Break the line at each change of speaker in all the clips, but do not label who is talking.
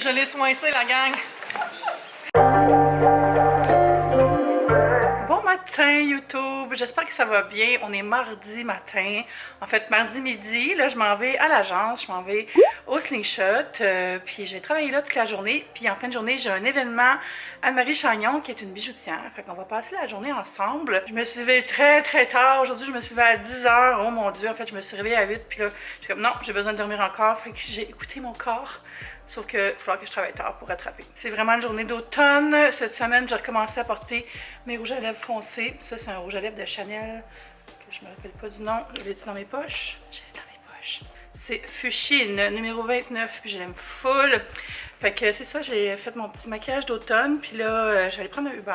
Je l'ai soincé, la gang. Bon matin, YouTube. J'espère que ça va bien. On est mardi matin. En fait, mardi midi. Là, je m'en vais à l'agence. Je m'en vais au Slingshot. Puis, j'ai travaillé là toute la journée. Puis, en fin de journée, j'ai un événement. Anne-Marie Chagnon, qui est une bijoutière. Fait qu'on va passer la journée ensemble. Je me suis levée très, très tard. Aujourd'hui, je me suis levée à 10 h. Oh mon Dieu. En fait, je me suis réveillée à 8. Puis là, je suis comme, non, j'ai besoin de dormir encore. Fait que j'ai écouté mon corps. Sauf qu'il va falloir que je travaille tard pour rattraper. C'est vraiment une journée d'automne. Cette semaine, j'ai recommencé à porter mes rouges à lèvres foncés. Ça, c'est un rouge à lèvres de Chanel, que je me rappelle pas du nom. Je l'ai dans mes poches. J'ai dans mes poches. C'est Fuchsin, numéro 29, puis je l'aime full. Fait que c'est ça, j'ai fait mon petit maquillage d'automne, puis là, je vais aller prendre un Uber.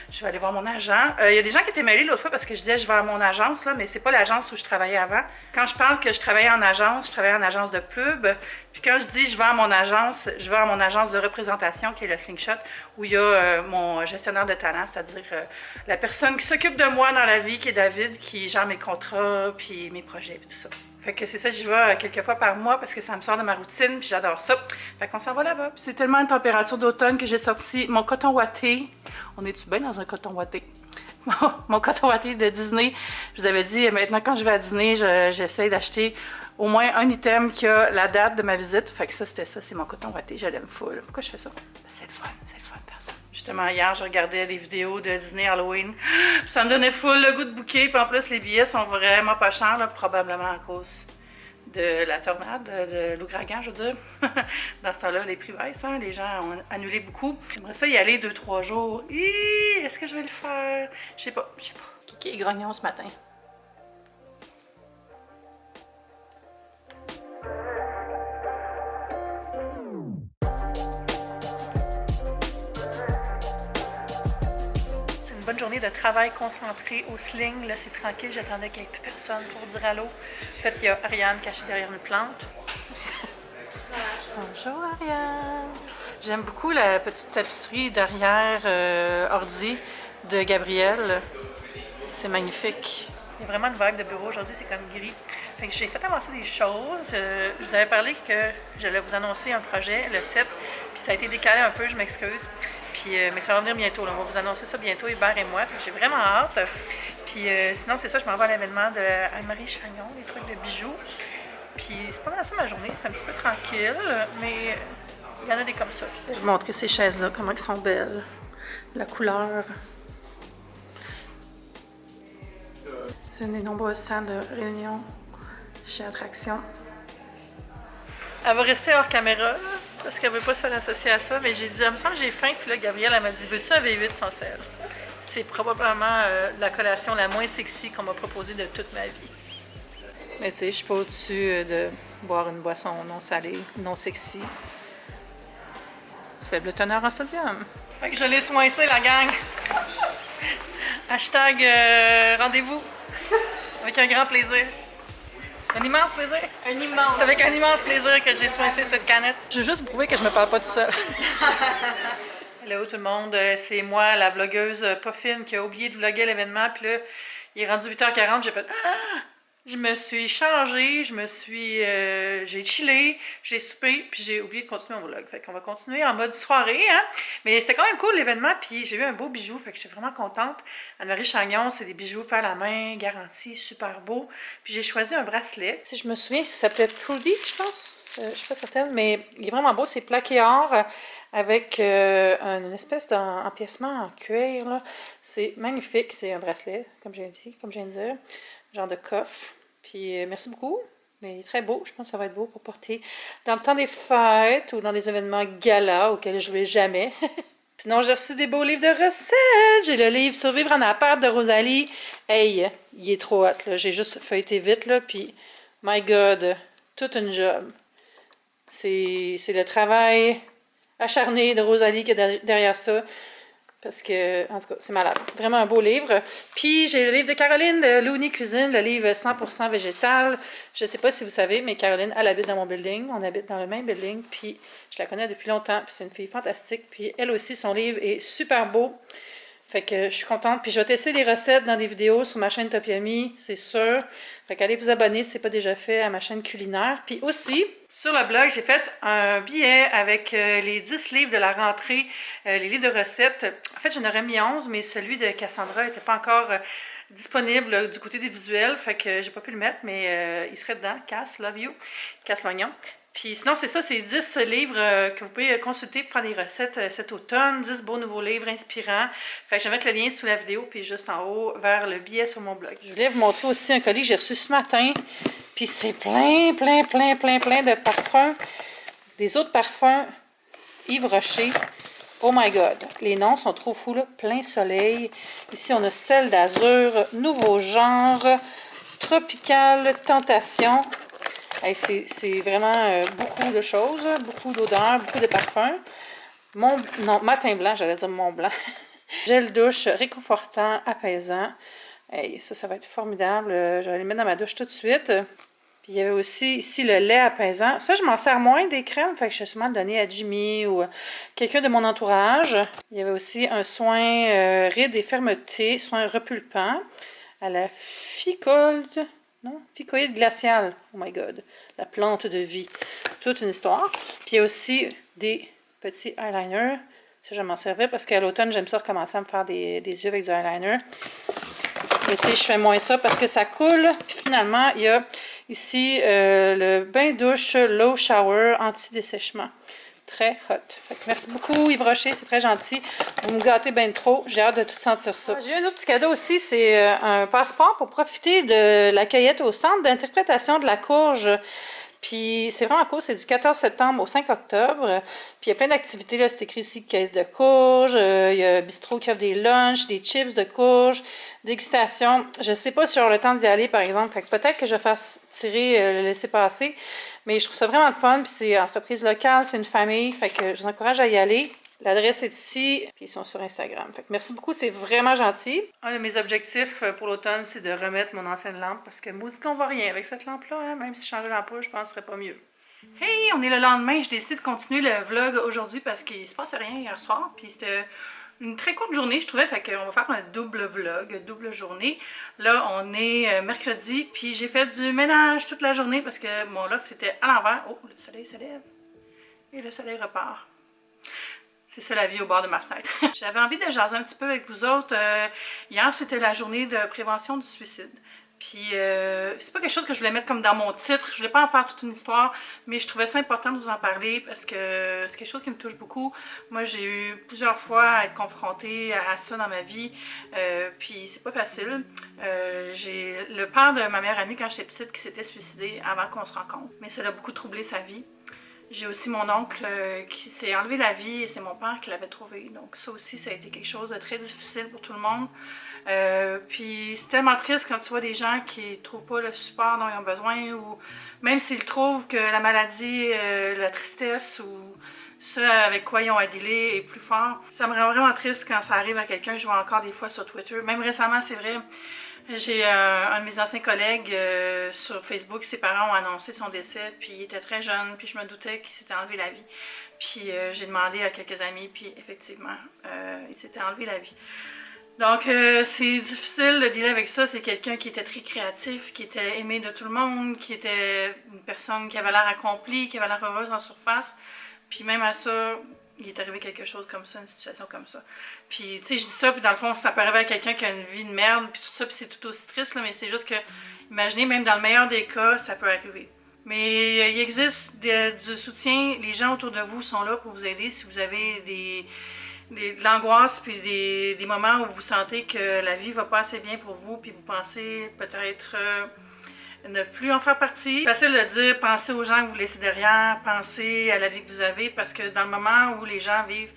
Je vais aller voir mon agent. Il y a des gens qui étaient mêlés l'autre fois parce que je disais je vais à mon agence, là, mais c'est pas l'agence où je travaillais avant. Quand je parle que je travaillais en agence de pub. Puis quand je dis je vais à mon agence, je vais à mon agence de représentation qui est le Slingshot, où il y a mon gestionnaire de talent, c'est-à-dire la personne qui s'occupe de moi dans la vie, qui est David, qui gère mes contrats, puis mes projets, puis tout ça. Fait que c'est ça, j'y vais quelques fois par mois parce que ça me sort de ma routine, puis j'adore ça. Fait qu'on s'en va là-bas. C'est tellement une température d'automne que j'ai sorti mon coton ouaté. On est-tu bien dans un coton ouaté? Mon coton ouaté de Disney. Je vous avais dit, maintenant quand je vais à Disney, j'essaie d'acheter au moins un item qui a la date de ma visite. Fait que ça, c'était ça, c'est mon coton ouaté. Je l'aime full. Pourquoi je fais ça? C'est le fun faire ça. Justement, hier, je regardais des vidéos de Disney Halloween. Ça me donnait full le goût de bouquet. Puis en plus, les billets sont vraiment pas chers, là, probablement à cause de la tornade, de l'ouragan, je veux dire. Dans ce temps-là, les prix baissent, hein? Les gens ont annulé beaucoup. J'aimerais ça y aller 2-3 jours. Est-ce que je vais le faire? Je sais pas. Kiki est grognon ce matin. Bonne journée de travail concentré au sling. Là, c'est tranquille. J'attendais qu'il n'y ait plus personne pour dire allô. En fait, il y a Ariane cachée derrière une plante. Bonjour, Ariane. J'aime beaucoup la petite tapisserie derrière ordi de Gabrielle. C'est magnifique. Il y a vraiment une vague de bureau. Aujourd'hui, c'est comme gris. Fait que j'ai fait avancer des choses. Je vous avais parlé que j'allais vous annoncer un projet, le 7. Puis ça a été décalé un peu, je m'excuse. Mais ça va venir bientôt. Là. On va vous annoncer ça bientôt, Hubert et moi. J'ai vraiment hâte. Puis sinon, c'est ça, je m'en vais à l'événement de Anne-Marie Chagnon, des trucs de bijoux. Puis c'est pas mal ça ma journée. C'est un petit peu tranquille, mais il y en a des comme ça. Je vais vous montrer ces chaises-là, comment elles sont belles. La couleur. C'est une des nombreuses salles de réunion chez Attraction. Elle va rester hors caméra, là, parce qu'elle veut pas se faire associer à ça, mais j'ai dit, il me semble que j'ai faim, puis là, Gabrielle, elle m'a dit, veux-tu un V8 sans sel? C'est probablement la collation la moins sexy qu'on m'a proposée de toute ma vie. Mais tu sais, je suis pas au-dessus de boire une boisson non salée, non sexy. Faible teneur en sodium. Fait que je l'ai soincé, la gang. Hashtag rendez-vous. Avec un grand plaisir. Un immense plaisir. C'est avec un immense plaisir que j'ai soincé cette canette. Je veux juste vous prouver que je me parle pas tout seul. Hello tout le monde, c'est moi, la vlogueuse pas fine qui a oublié de vlogger l'événement. Puis là, il est rendu 8h40, j'ai fait ah! Je me suis changée, j'ai chillé, j'ai soupé, puis j'ai oublié de continuer mon vlog. Fait qu'on va continuer en mode soirée, hein. Mais c'était quand même cool l'événement, puis j'ai eu un beau bijou, fait que j'étais vraiment contente. Anne-Marie Chagnon, c'est des bijoux faits à la main, garantis, super beau. Puis j'ai choisi un bracelet. Si je me souviens, ça s'appelait Trudy, je pense. Je suis pas certaine, mais il est vraiment beau, c'est plaqué or avec une espèce d'empiècement en cuir, là. C'est magnifique, c'est un bracelet, comme je viens de dire. Genre de coffre. Puis merci beaucoup. Mais il est très beau. Je pense que ça va être beau pour porter dans le temps des fêtes ou dans des événements gala auxquels je ne vais jamais. Sinon, j'ai reçu des beaux livres de recettes. J'ai le livre Survivre en appart de Rosalie. Hey, il est trop hot, là. J'ai juste feuilleté vite, là. Puis, my God, toute une job. C'est le travail acharné de Rosalie qui est derrière ça. Parce que, en tout cas, c'est malade. Vraiment un beau livre. Puis, j'ai le livre de Caroline de Looney Cuisine, le livre 100% végétal. Je ne sais pas si vous savez, mais Caroline, elle habite dans mon building. On habite dans le même building. Puis, je la connais depuis longtemps. Puis, c'est une fille fantastique. Puis, elle aussi, son livre est super beau. Fait que je suis contente. Puis, je vais tester des recettes dans des vidéos sur ma chaîne Top Yummy, c'est sûr. Fait qu'allez vous abonner si ce n'est pas déjà fait à ma chaîne culinaire. Puis aussi, Sur le blog, j'ai fait un billet avec les 10 livres de la rentrée, les livres de recettes. En fait, j'en aurais mis 11, mais celui de Cassandra n'était pas encore disponible du côté des visuels, fait que j'ai pas pu le mettre, mais il serait dedans. Cass, love you. Cass l'oignon. Puis sinon, c'est ça, c'est 10 livres que vous pouvez consulter pour faire des recettes cet automne. 10 beaux nouveaux livres inspirants. Fait que je vais mettre le lien sous la vidéo, puis juste en haut, vers le billet sur mon blog. Je voulais vous montrer aussi un colis que j'ai reçu ce matin. Puis c'est plein de parfums. Des autres parfums Yves Rocher. Oh my God! Les noms sont trop fous, là. Plein soleil. Ici, on a Celle d'Azur, Nouveau Genre, Tropical, Tentation. Hey, c'est vraiment beaucoup de choses, beaucoup d'odeurs, beaucoup de parfums. Non, Matin Blanc, j'allais dire Mont Blanc. Gel douche réconfortant, apaisant. Hey, ça va être formidable. Je vais les mettre dans ma douche tout de suite. Puis il y avait aussi ici le lait apaisant. Ça, je m'en sers moins des crèmes, fait que je vais sûrement le donner à Jimmy ou quelqu'un de mon entourage. Il y avait aussi un soin rides et fermeté, soin repulpant à la ficoide. Non? Ficoïde glaciale. Oh my God. La plante de vie. Toute une histoire. Puis il y a aussi des petits eyeliners. Ça, je m'en servais parce qu'à l'automne, j'aime ça recommencer à me faire des yeux avec du eyeliner. L'été, je fais moins ça parce que ça coule. Puis finalement, il y a ici le bain douche Low Shower anti-dessèchement. Très hot. Fait que merci beaucoup Yves Rocher, c'est très gentil. Vous me gâtez bien trop. J'ai hâte de tout sentir ça. J'ai un autre petit cadeau aussi, c'est un passeport pour profiter de la cueillette au centre d'interprétation de la courge. Puis c'est vraiment cool, c'est du 14 septembre au 5 octobre. Puis il y a plein d'activités, là, c'est écrit ici cueillette de courge, il y a bistrot qui offre des lunchs, des chips de courge, dégustation. Je sais pas si j'aurai le temps d'y aller, par exemple, fait que peut-être que je fasse tirer le laisser-passer. Mais je trouve ça vraiment le fun, puis c'est entreprise locale, c'est une famille, fait que je vous encourage à y aller. L'adresse est ici, puis ils sont sur Instagram. Fait que merci beaucoup, c'est vraiment gentil. Un de mes objectifs pour l'automne, c'est de remettre mon ancienne lampe, parce que maudit qu'on voit rien avec cette lampe-là, hein? Même si je changeais l'ampoule, je penserais pas mieux. Hey, on est le lendemain, je décide de continuer le vlog aujourd'hui parce qu'il se passe rien hier soir, puis c'était une très courte journée, je trouvais, fait qu'on va faire un double vlog, double journée. Là, on est mercredi, puis j'ai fait du ménage toute la journée parce que mon loft était à l'envers. Oh, le soleil se lève. Et le soleil repart. C'est ça la vie au bord de ma fenêtre. J'avais envie de jaser un petit peu avec vous autres. Hier, c'était la journée de prévention du suicide. Puis, c'est pas quelque chose que je voulais mettre comme dans mon titre. Je voulais pas en faire toute une histoire, mais je trouvais ça important de vous en parler parce que c'est quelque chose qui me touche beaucoup. Moi, j'ai eu plusieurs fois à être confrontée à ça dans ma vie, puis c'est pas facile. J'ai le père de ma meilleure amie quand j'étais petite qui s'était suicidé avant qu'on se rencontre, mais ça a beaucoup troublé sa vie. J'ai aussi mon oncle qui s'est enlevé la vie et c'est mon père qui l'avait trouvé. Donc ça aussi, ça a été quelque chose de très difficile pour tout le monde. Puis c'est tellement triste quand tu vois des gens qui ne trouvent pas le support dont ils ont besoin ou même s'ils trouvent que la maladie, la tristesse ou ce avec quoi ils ont à dealer est plus fort. Ça me rend vraiment triste quand ça arrive à quelqu'un. Je vois encore des fois sur Twitter. Même récemment, c'est vrai. J'ai un de mes anciens collègues sur Facebook, ses parents ont annoncé son décès, puis il était très jeune, puis je me doutais qu'il s'était enlevé la vie. Puis j'ai demandé à quelques amis, puis effectivement, il s'était enlevé la vie. Donc c'est difficile de dealer avec ça, c'est quelqu'un qui était très créatif, qui était aimé de tout le monde, qui était une personne qui avait l'air accomplie, qui avait l'air heureuse en surface, puis même à ça, il est arrivé quelque chose comme ça, une situation comme ça. Puis, tu sais, je dis ça, puis dans le fond, ça peut arriver à quelqu'un qui a une vie de merde, puis tout ça, puis c'est tout aussi triste, là, mais c'est juste que, imaginez, même dans le meilleur des cas, ça peut arriver. Mais il existe du soutien, les gens autour de vous sont là pour vous aider si vous avez de l'angoisse, puis des moments où vous sentez que la vie va pas assez bien pour vous, puis vous pensez peut-être ne plus en faire partie. C'est facile de dire, pensez aux gens que vous laissez derrière, pensez à la vie que vous avez, parce que dans le moment où les gens vivent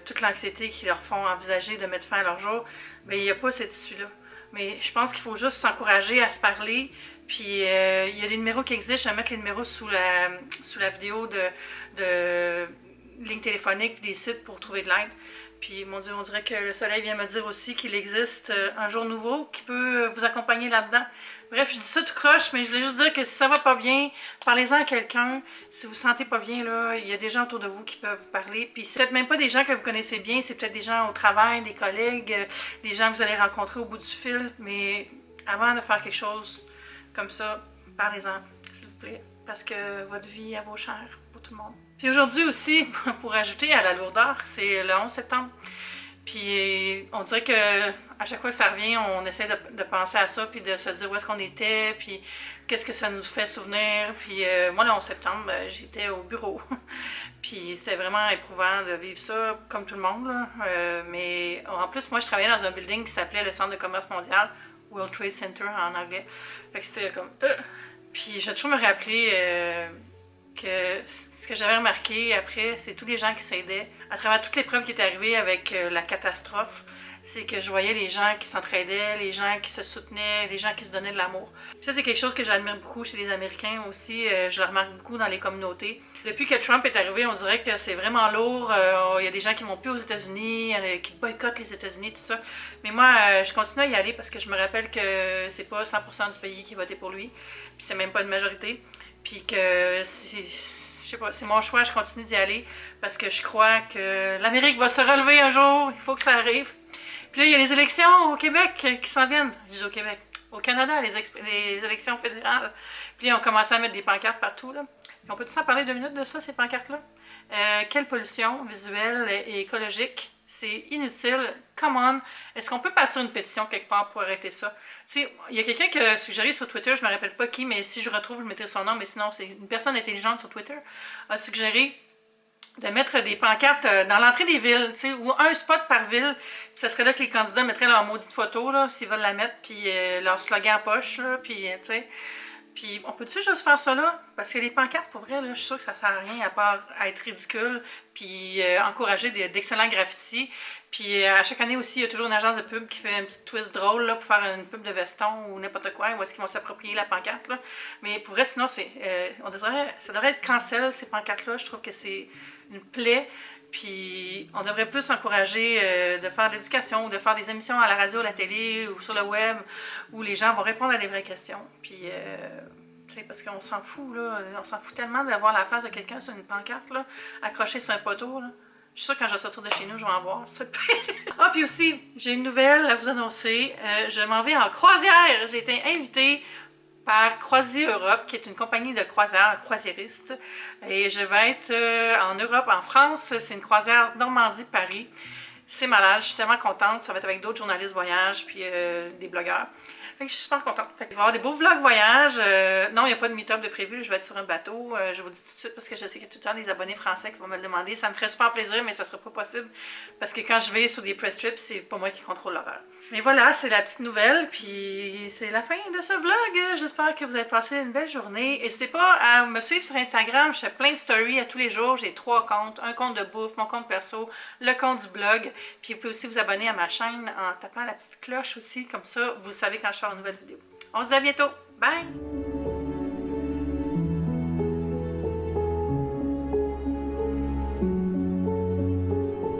toute l'anxiété qui leur font envisager de mettre fin à leur jour, bien, il n'y a pas cette issue-là. Mais je pense qu'il faut juste s'encourager à se parler, puis il y a des numéros qui existent, je vais mettre les numéros sous la vidéo de lignes téléphoniques et des sites pour trouver de l'aide. Puis, mon Dieu, on dirait que le soleil vient me dire aussi qu'il existe un jour nouveau qui peut vous accompagner là-dedans. Bref, je dis ça tout croche, mais je voulais juste dire que si ça va pas bien, parlez-en à quelqu'un. Si vous ne sentez pas bien, là, il y a des gens autour de vous qui peuvent vous parler. Puis, c'est peut-être même pas des gens que vous connaissez bien, c'est peut-être des gens au travail, des collègues, des gens que vous allez rencontrer au bout du fil. Mais avant de faire quelque chose comme ça, parlez-en, s'il vous plaît. parce que votre vie, elle vaut cher pour tout le monde. Puis aujourd'hui aussi, pour ajouter à la lourdeur, c'est le 11 septembre. Puis on dirait que à chaque fois que ça revient, on essaie de penser à ça, puis de se dire où est-ce qu'on était, puis qu'est-ce que ça nous fait souvenir. Puis moi, le 11 septembre, j'étais au bureau. Puis c'était vraiment éprouvant de vivre ça, comme tout le monde. Là. Mais en plus, moi, je travaillais dans un building qui s'appelait le Centre de commerce mondial, World Trade Center en anglais. Fait que c'était comme... Puis j'ai toujours me rappeler que ce que j'avais remarqué après, c'est tous les gens qui s'aidaient. À travers toutes les preuves qui étaient arrivées avec la catastrophe, c'est que je voyais les gens qui s'entraidaient, les gens qui se soutenaient, les gens qui se donnaient de l'amour. Puis ça, c'est quelque chose que j'admire beaucoup chez les Américains aussi. Je le remarque beaucoup dans les communautés. Depuis que Trump est arrivé, on dirait que c'est vraiment lourd. Il y a des gens qui ne vont plus aux États-Unis, qui boycottent les États-Unis, tout ça. Mais moi, je continue à y aller parce que je me rappelle que c'est pas 100% du pays qui votait pour lui. Puis c'est même pas une majorité. Puis que je sais pas, c'est mon choix, je continue d'y aller parce que je crois que l'Amérique va se relever un jour, il faut que ça arrive. Puis là, il y a les élections au Québec qui s'en viennent. Je dis au Québec. Au Canada, les élections fédérales. Puis là, on commence à mettre des pancartes partout. Là. Puis on peut tout s'en parler 2 minutes de ça, ces pancartes-là? Quelle pollution visuelle et écologique? C'est inutile. Come on! Est-ce qu'on peut partir une pétition quelque part pour arrêter ça? Il y a quelqu'un qui a suggéré sur Twitter, je ne me rappelle pas qui, mais si je retrouve, je mettrai son nom, mais sinon, c'est une personne intelligente sur Twitter, a suggéré de mettre des pancartes dans l'entrée des villes, ou un spot par ville. Puis ça serait là que les candidats mettraient leur maudite photo, là, s'ils veulent la mettre, puis leur slogan en poche, là, puis tu sais. Puis on peut-tu juste faire ça là? Parce que les pancartes, pour vrai, là, je suis sûre que ça sert à rien à part à être ridicule, puis encourager d'excellents graffitis. Puis à chaque année aussi, il y a toujours une agence de pub qui fait un petit twist drôle là, pour faire une pub de veston ou n'importe quoi, où est-ce qu'ils vont s'approprier la pancarte. Là. Mais pour vrai, sinon, ça devrait être cancel, ces pancartes-là. Je trouve que c'est une plaie. Puis on devrait plus encourager de faire de l'éducation ou de faire des émissions à la radio, à la télé ou sur le web où les gens vont répondre à des vraies questions. Puis, parce qu'on s'en fout, là. On s'en fout tellement d'avoir la face de quelqu'un sur une pancarte, là, accrochée sur un poteau, là. Je suis sûre que quand je vais sortir de chez nous, je vais en voir. Ah, puis aussi, j'ai une nouvelle à vous annoncer. Je m'en vais en croisière. J'ai été invitée par Croisier Europe, qui est une compagnie de croisière, croisiériste. Et je vais être en Europe, en France. C'est une croisière Normandie-Paris. C'est malade, je suis tellement contente. Ça va être avec d'autres journalistes voyage, puis des blogueurs. Fait que je suis super contente. Fait qu'il va y avoir des beaux vlogs voyage. Non, il n'y a pas de meet-up de prévu. Je vais être sur un bateau. Je vous dis tout de suite parce que je sais qu'il y a tout le temps des abonnés français qui vont me le demander. Ça me ferait super plaisir, mais ça ne sera pas possible. Parce que quand je vais sur des press trips, c'est pas moi qui contrôle l'horaire. Mais voilà, c'est la petite nouvelle. Puis c'est la fin de ce vlog. J'espère que vous avez passé une belle journée. N'hésitez pas à me suivre sur Instagram. Je fais plein de stories à tous les jours. J'ai 3 comptes. Un compte de bouffe, mon compte perso, le compte du blog. Puis vous pouvez aussi vous abonner à ma chaîne en tapant la petite cloche aussi. Comme ça, vous savez quand je sors une nouvelle vidéo. On se dit à bientôt. Bye!